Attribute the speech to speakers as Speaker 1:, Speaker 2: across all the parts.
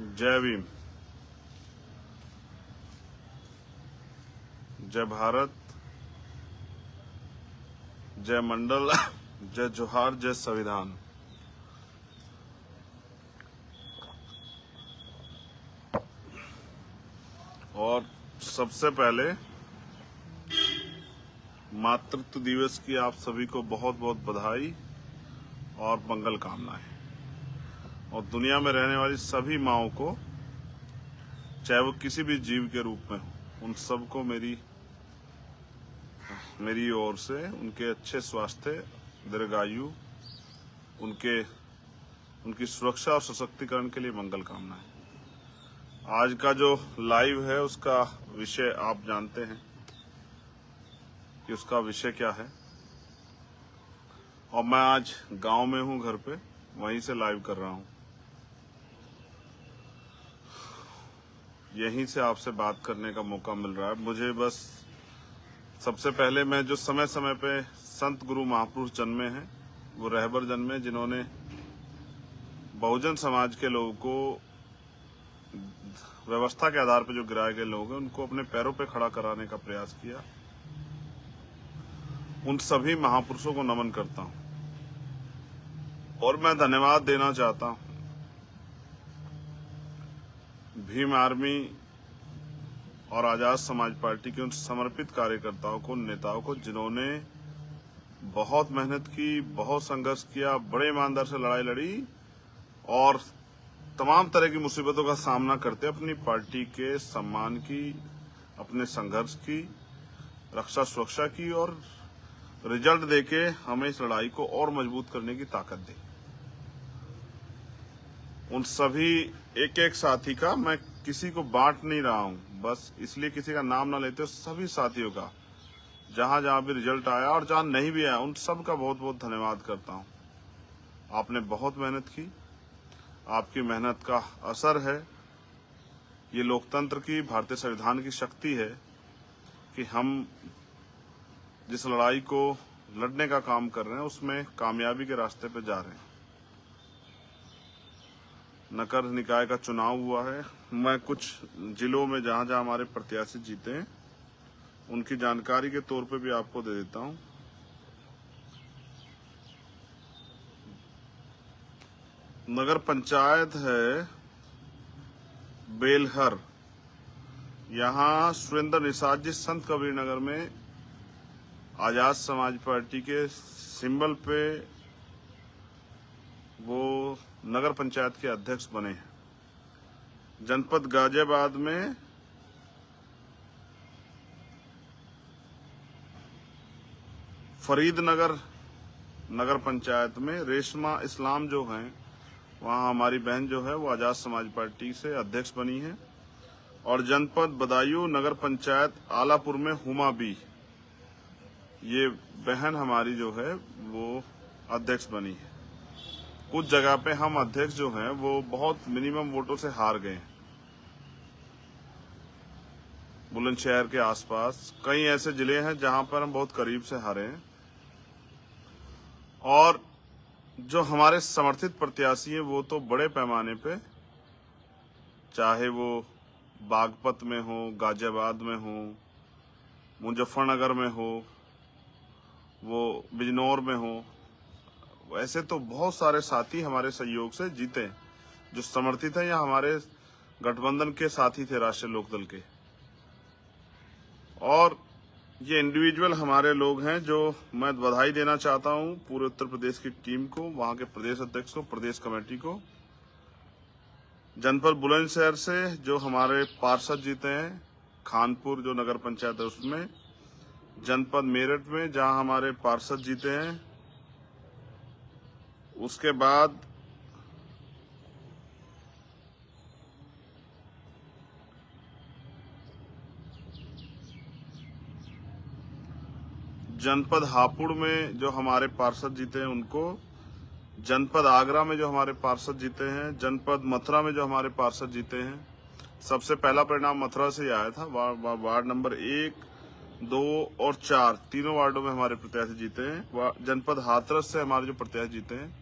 Speaker 1: जय भीम, जय भारत, जय मंडल, जय जोहार, जय संविधान। और सबसे पहले मातृत्व दिवस की आप सभी को बहुत बहुत बधाई और मंगल कामनाएं। और दुनिया में रहने वाली सभी माँओं को, चाहे वो किसी भी जीव के रूप में हो, उन सबको मेरी ओर से उनके अच्छे स्वास्थ्य, दीर्घायु, उनकी सुरक्षा और सशक्तिकरण के लिए मंगल कामनाएं। आज का जो लाइव है उसका विषय आप जानते हैं कि उसका विषय क्या है। और मैं आज गांव में हूं, घर पे, वहीं से लाइव कर रहा हूं। यहीं से आपसे बात करने का मौका मिल रहा है मुझे। बस सबसे पहले मैं जो समय समय पे संत गुरु महापुरुष जन्मे हैं, वो रहबर जन्मे, जिन्होंने बहुजन समाज के लोगों को, व्यवस्था के आधार पर जो गिराए गए लोग हैं, उनको अपने पैरों पे खड़ा कराने का प्रयास किया। उन सभी महापुरुषों को नमन करता हूं। और मैं धन्यवाद देना चाहता हूं भीम आर्मी और आजाद समाज पार्टी के उन समर्पित कार्यकर्ताओं को, नेताओं को, जिन्होंने बहुत मेहनत की, बहुत संघर्ष किया, बड़े ईमानदार से लड़ाई लड़ी और तमाम तरह की मुसीबतों का सामना करते अपनी पार्टी के सम्मान की, अपने संघर्ष की, रक्षा सुरक्षा की और रिजल्ट देके हमें इस लड़ाई को और मजबूत करने की ताकत दी। उन सभी एक एक साथी का मैं किसी को बांट नहीं रहा हूं, बस इसलिए किसी का नाम ना लेते, सभी साथियों का, जहां जहां भी रिजल्ट आया और जहां नहीं भी आया, उन सब का बहुत बहुत धन्यवाद करता हूं। आपने बहुत मेहनत की, आपकी मेहनत का असर है। ये लोकतंत्र की, भारतीय संविधान की शक्ति है कि हम जिस लड़ाई को लड़ने का काम कर रहे हैं उसमें कामयाबी के रास्ते पे जा रहे हैं। नगर निकाय का चुनाव हुआ है। मैं कुछ जिलों में जहां जहां हमारे प्रत्याशी जीते हैं उनकी जानकारी के तौर पे भी आपको दे देता हूं। नगर पंचायत है बेलहर, यहाँ सुरेंद्र निषाद जी संत कबीर नगर में आजाद समाज पार्टी के सिंबल पे वो नगर पंचायत के अध्यक्ष बने हैं। जनपद गाजियाबाद में फरीदनगर नगर पंचायत में रेशमा इस्लाम जो हैं, वहाँ हमारी बहन जो है वो आजाद समाज पार्टी से अध्यक्ष बनी है। और जनपद बदायूं नगर पंचायत आलापुर में हुमा बी, ये बहन हमारी जो है वो अध्यक्ष बनी है। कुछ जगह पे हम अध्यक्ष जो हैं वो बहुत मिनिमम वोटों से हार गए। बुलंदशहर के आसपास कई ऐसे जिले हैं जहां पर हम बहुत करीब से हारे हैं। और जो हमारे समर्थित प्रत्याशी हैं वो तो बड़े पैमाने पे, चाहे वो बागपत में हो, गाजियाबाद में हो, मुजफ्फरनगर में हो, वो बिजनौर में हो, वैसे तो बहुत सारे साथी हमारे सहयोग से जीते जो समर्थित हैं या हमारे गठबंधन के साथी थे राष्ट्रीय लोकदल के। और ये इंडिविजुअल हमारे लोग हैं जो मैं बधाई देना चाहता हूं पूरे उत्तर प्रदेश की टीम को, वहां के प्रदेश अध्यक्ष को, प्रदेश कमेटी को। जनपद बुलंदशहर से जो हमारे पार्षद जीते हैं, खानपुर जो नगर पंचायत है उसमें, जनपद मेरठ में जहां हमारे पार्षद जीते हैं, उसके बाद जनपद हापुड़ में जो हमारे पार्षद जीते हैं उनको, जनपद आगरा में जो हमारे पार्षद जीते हैं, जनपद मथुरा में जो हमारे पार्षद जीते हैं। सबसे पहला परिणाम मथुरा से ही आया था। वार्ड नंबर 1, 2 और 4 तीनों वार्डों में हमारे प्रत्याशी जीते हैं। जनपद हाथरस से हमारे जो प्रत्याशी जीते हैं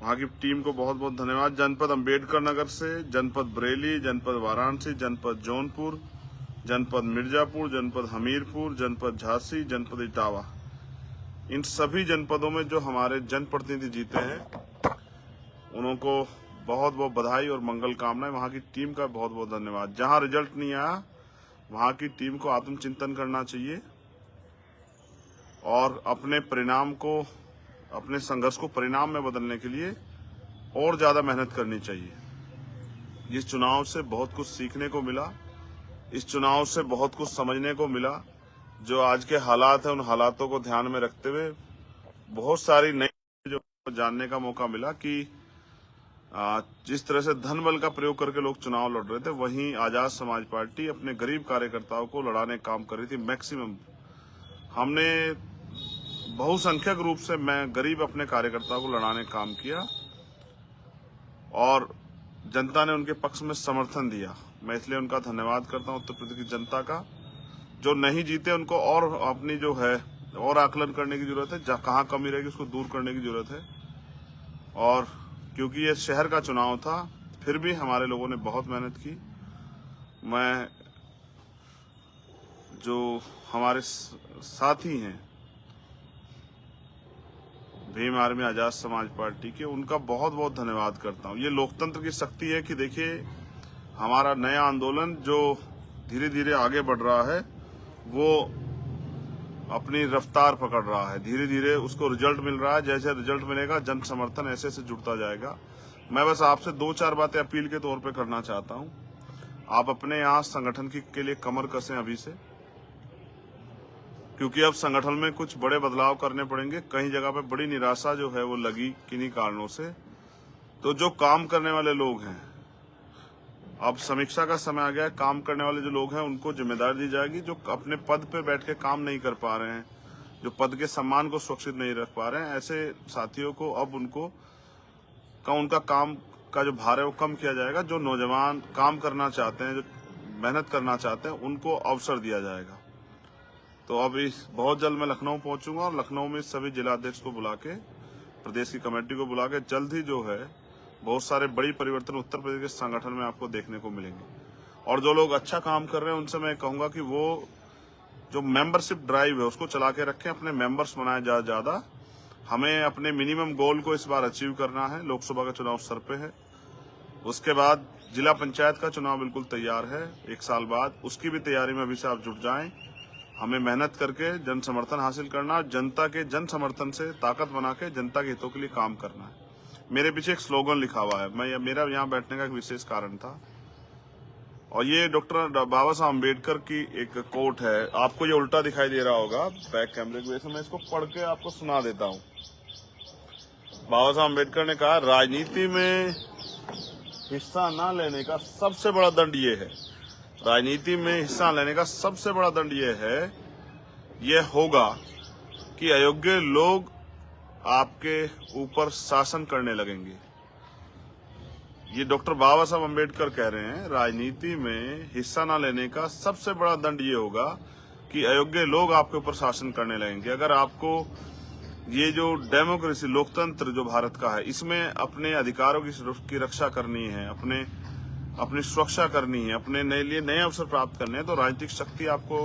Speaker 1: वहाँ की टीम को बहुत बहुत धन्यवाद। जनपद अंबेडकर नगर से, जनपद बरेली, जनपद वाराणसी, जनपद जौनपुर, जनपद मिर्जापुर, जनपद हमीरपुर, जनपद झांसी, जनपद इटावा, इन सभी जनपदों में जो हमारे जनप्रतिनिधि जीते हैं उनको बहुत बहुत बधाई और मंगल कामनाएं। वहां की टीम का बहुत बहुत धन्यवाद। जहां रिजल्ट नहीं आया वहां की टीम को आत्मचिंतन करना चाहिए और अपने परिणाम को, अपने संघर्ष को परिणाम में बदलने के लिए और ज्यादा मेहनत करनी चाहिए। इस चुनाव से बहुत कुछ सीखने को मिला, इस चुनाव से बहुत कुछ समझने को मिला। जो आज के हालात है उन हालातों को ध्यान में रखते हुए बहुत सारी नई जो जानने का मौका मिला कि जिस तरह से धन बल का प्रयोग करके लोग चुनाव लड़ रहे थे, वहीं आजाद समाज पार्टी अपने गरीब कार्यकर्ताओं को लड़ाने का काम कर रही थी। मैक्सिमम हमने बहुसंख्यक रूप से मैं गरीब अपने कार्यकर्ताओं को लड़ाने का काम किया और जनता ने उनके पक्ष में समर्थन दिया। मैं इसलिए उनका धन्यवाद करता हूं उत्तर प्रदेश की जनता का। जो नहीं जीते उनको और अपनी जो है और आकलन करने की जरूरत है, कहाँ कमी रहेगी उसको दूर करने की जरूरत है। और क्योंकि ये शहर का चुनाव था, फिर भी हमारे लोगों ने बहुत मेहनत की। मैं जो हमारे साथी हैं भीम आर्मी आजाद समाज पार्टी के, उनका बहुत बहुत धन्यवाद करता हूँ। ये लोकतंत्र की शक्ति है कि देखिए हमारा नया आंदोलन जो धीरे धीरे आगे बढ़ रहा है वो अपनी रफ्तार पकड़ रहा है। धीरे धीरे उसको रिजल्ट मिल रहा है। जैसे रिजल्ट मिलेगा जन समर्थन ऐसे ऐसे जुड़ता जाएगा। मैं बस आपसे 2-4 बातें अपील के तौर पे करना चाहता हूं। आप अपने यहाँ संगठन के लिए कमर कसें अभी से, क्योंकि अब संगठन में कुछ बड़े बदलाव करने पड़ेंगे। कई जगह पे बड़ी निराशा जो है वो लगी किन्हीं कारणों से। तो जो काम करने वाले लोग हैं, अब समीक्षा का समय आ गया है। काम करने वाले जो लोग हैं उनको जिम्मेदारी दी जाएगी। जो अपने पद पे बैठ के काम नहीं कर पा रहे हैं, जो पद के सम्मान को सुरक्षित नहीं रख पा रहे हैं, ऐसे साथियों को अब उनका काम का जो भार है वो कम किया जाएगा। जो नौजवान काम करना चाहते हैं, जो मेहनत करना चाहते हैं, उनको अवसर दिया जाएगा। तो अब बहुत जल्द मैं लखनऊ पहुंचूंगा और लखनऊ में सभी जिलाध्यक्ष को बुला के, प्रदेश की कमेटी को बुला के जल्द ही जो है बहुत सारे बड़ी परिवर्तन उत्तर प्रदेश के संगठन में आपको देखने को मिलेंगे। और जो लोग अच्छा काम कर रहे हैं उनसे मैं कहूंगा कि वो जो मेंबरशिप ड्राइव है उसको चला के रखें, अपने मेंबर्स बनाए ज्यादा। हमें अपने मिनिमम गोल को इस बार अचीव करना है। लोकसभा का चुनाव सर पे है, उसके बाद जिला पंचायत का चुनाव बिल्कुल तैयार है 1 साल बाद। उसकी भी तैयारी में अभी से आप जुट जाएं। हमें मेहनत करके जन समर्थन हासिल करना, जनता के जन समर्थन से ताकत बना के जनता के हितों के लिए काम करना है। मेरे पीछे एक स्लोगन लिखा हुआ है। मेरा यहाँ बैठने का एक विशेष कारण था और ये डॉक्टर बाबा साहब अम्बेडकर की एक कोट है। आपको ये उल्टा दिखाई दे रहा होगा बैक कैमरे की वजह से। मैं इसको पढ़ के आपको सुना देता हूँ। बाबा साहब अम्बेडकर ने कहा, राजनीति में हिस्सा न लेने का सबसे बड़ा दंड ये है, राजनीति में हिस्सा लेने का सबसे बड़ा दंड ये होगा कि अयोग्य लोग आपके ऊपर शासन करने लगेंगे। ये डॉक्टर बाबा साहब अम्बेडकर कह रहे हैं, राजनीति में हिस्सा न लेने का सबसे बड़ा दंड ये होगा कि अयोग्य लोग आपके ऊपर शासन करने लगेंगे। अगर आपको ये जो डेमोक्रेसी, लोकतंत्र जो भारत का है, इसमें अपने अधिकारों की रक्षा करनी है, अपनी सुरक्षा करनी है, अपने नए अवसर प्राप्त करने हैं, तो राजनीतिक शक्ति आपको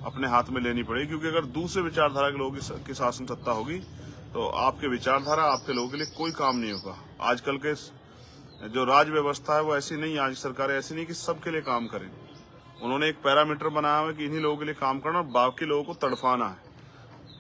Speaker 1: अपने हाथ में लेनी पड़ेगी। क्योंकि अगर दूसरे विचारधारा के लोगों की शासन सत्ता होगी तो आपके विचारधारा, आपके लोगों के लिए कोई काम नहीं होगा। आजकल के जो राज व्यवस्था है वो ऐसी नहीं, आज सरकारें ऐसी नहीं कि सबके लिए काम करें। उन्होंने एक पैरामीटर बनाया है कि इन्हीं लोगों के लिए काम करना और बाकी लोगों को तड़फाना है।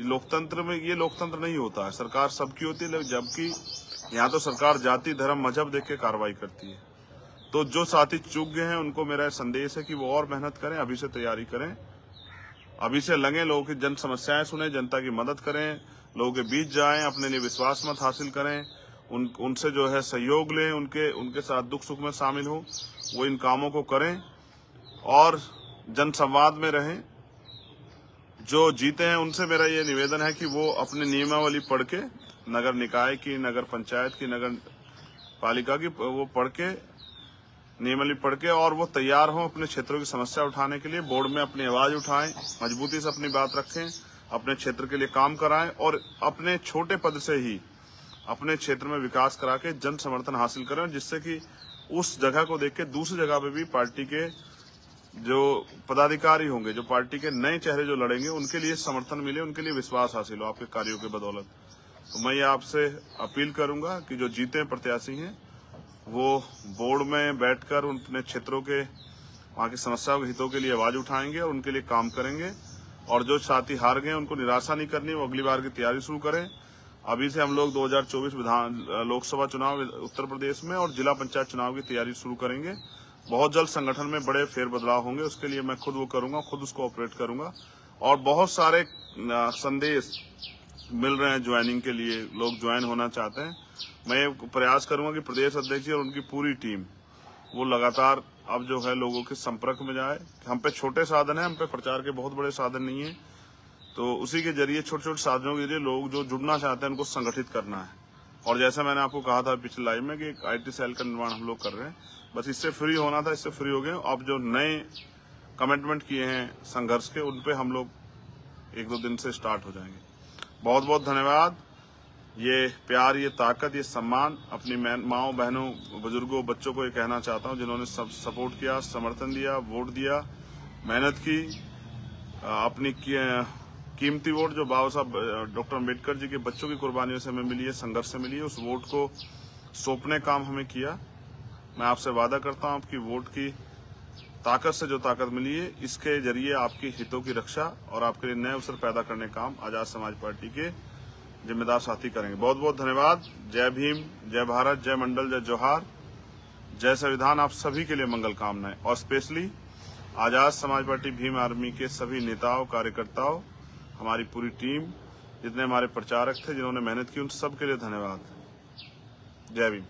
Speaker 1: लोकतंत्र में ये लोकतंत्र नहीं होता है। सरकार सबकी होती है, जबकि यहाँ तो सरकार जाति, धर्म, मजहब देख के कार्रवाई करती है। तो जो साथी चूक गए हैं उनको मेरा संदेश है कि वो और मेहनत करें, अभी से तैयारी करें, अभी से लगे, लोगों की जन समस्याएं सुने, जनता की मदद करें, लोगों के बीच जाएं, अपने लिए विश्वास मत हासिल करें, उनसे जो है सहयोग लें, उनके साथ दुख सुख में शामिल हो, वो इन कामों को करें और जन संवाद में रहें। जो जीते हैं उनसे मेरा ये निवेदन है कि वो अपनी नियमावली पढ़ के, नगर निकाय की, नगर पंचायत की, नगर पालिका की, वो पढ़ के, नियमावली पढ़ के, और वो तैयार हों अपने क्षेत्रों की समस्या उठाने के लिए। बोर्ड में अपनी आवाज उठाएं, मजबूती से अपनी बात रखें, अपने क्षेत्र के लिए काम कराएं और अपने छोटे पद से ही अपने क्षेत्र में विकास करा के जन समर्थन हासिल करें, जिससे कि उस जगह को देख के दूसरी जगह पे भी पार्टी के जो पदाधिकारी होंगे, जो पार्टी के नए चेहरे जो लड़ेंगे, उनके लिए समर्थन मिले, उनके लिए विश्वास हासिल हो आपके कार्यों के बदौलत। तो मैं ये आपसे अपील करूंगा कि जो जीते प्रत्याशी हैं वो बोर्ड में बैठकर अपने क्षेत्रों के वहाँ की समस्याओं के हितों के लिए आवाज उठाएंगे और उनके लिए काम करेंगे। और जो साथी हार गए उनको निराशा नहीं करनी, वो अगली बार की तैयारी शुरू करें। अभी से हम लोग 2024 लोकसभा चुनाव उत्तर प्रदेश में और जिला पंचायत चुनाव की तैयारी शुरू करेंगे। बहुत जल्द संगठन में बड़े फेरबदलाव होंगे, उसके लिए मैं खुद वो करूंगा, खुद उसको ऑपरेट करूंगा। और बहुत सारे संदेश मिल रहे हैं ज्वाइनिंग के लिए, लोग ज्वाइन होना चाहते हैं। मैं प्रयास करूंगा कि प्रदेश अध्यक्ष और उनकी पूरी टीम वो लगातार अब जो है लोगों के संपर्क में जाए। हम पे छोटे साधन है, हम पे प्रचार के बहुत बड़े साधन नहीं है, तो उसी के जरिए छोटे छोटे साधनों के जरिए लोग जो जुड़ना चाहते हैं उनको संगठित करना है। और जैसा मैंने आपको कहा था पिछले लाइव में कि एक IT सेल का निर्माण हम लोग कर रहे हैं, बस इससे फ्री होना था, इससे फ्री हो गए। अब जो नए कमिटमेंट किए हैं संघर्ष के, उन पे हम लोग 1-2 दिन से स्टार्ट हो जाएंगे। बहुत बहुत धन्यवाद। ये प्यार, ये ताकत, ये सम्मान अपनी माओ, बहनों, बुजुर्गों, बच्चों को ये कहना चाहता हूँ जिन्होंने सब सपोर्ट किया, समर्थन दिया, वोट दिया, मेहनत की, अपनी कीमती वोट जो बाबा साहब डॉक्टर अम्बेडकर जी के बच्चों की कुर्बानियों से हमें मिली है, संघर्ष से मिली है, उस वोट को सौंपने काम हमें किया। मैं आपसे वादा करता हूँ आपकी वोट की ताकत से जो ताकत मिली है, इसके जरिए आपके हितों की रक्षा और आपके लिए नए अवसर पैदा करने का काम आजाद समाज पार्टी के जिम्मेदार साथी करेंगे। बहुत बहुत धन्यवाद। जय भीम, जय भारत, जय मंडल, जय जोहार, जय संविधान। आप सभी के लिए मंगल कामनाएं। और specially Azad Samaj party Bhim army के सभी नेताओं, कार्यकर्ताओं, हमारी पूरी टीम, जितने हमारे प्रचारक थे जिन्होंने मेहनत की, उन सब के लिए धन्यवाद। जय भीम।